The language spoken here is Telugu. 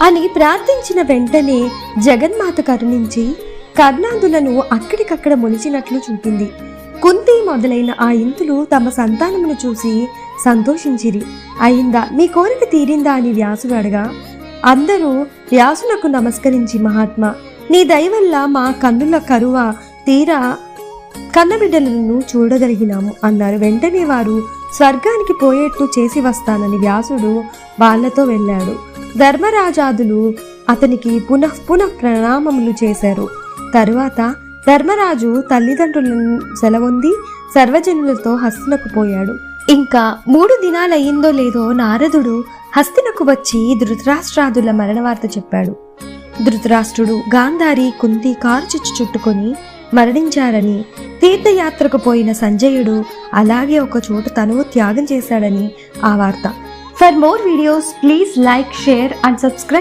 అని ప్రార్థించిన వెంటనే జగన్మాత కరుణించి కర్ణాదులను అక్కడికక్కడ మొలిచినట్లు చూపింది. కుంతి మొదలైన ఆ ఇంతులు తమ సంతానమును చూసి సంతోషించిరి. అయిందా, మీ కోరిక తీరిందా అని వ్యాసుడు అడగా అందరూ వ్యాసునకు నమస్కరించి, మహాత్మా, నీ దయ వల్ల మా కన్నుల కరువ తీరా కన్నబిడ్డలను చూడగలిగినాము అన్నారు. వెంటనే వారు స్వర్గానికి పోయేట్టు చేసి వస్తానని వ్యాసుడు వాళ్లతో వెళ్ళాడు. ధర్మరాజాదులు అతనికి పునః ప్రణామములు చేశారు. తరువాత ధర్మరాజు తల్లిదండ్రులను సెలవొంది సర్వజనులతో హస్తినకు పోయాడు. ఇంకా 3 దినాలయ్యిందో లేదో నారదుడు హస్తినకు వచ్చి ధృతరాష్ట్రాదుల మరణవార్త చెప్పాడు. ధృతరాష్ట్రుడు, గాంధారి, కుంతి కారు చిచ్చు చుట్టుకొని మరణించారని, తీర్థయాత్రకు పోయిన సంజయుడు అలాగే ఒక చోట తనువు త్యాగం చేశాడని ఆ వార్త. For more videos please like, share and subscribe.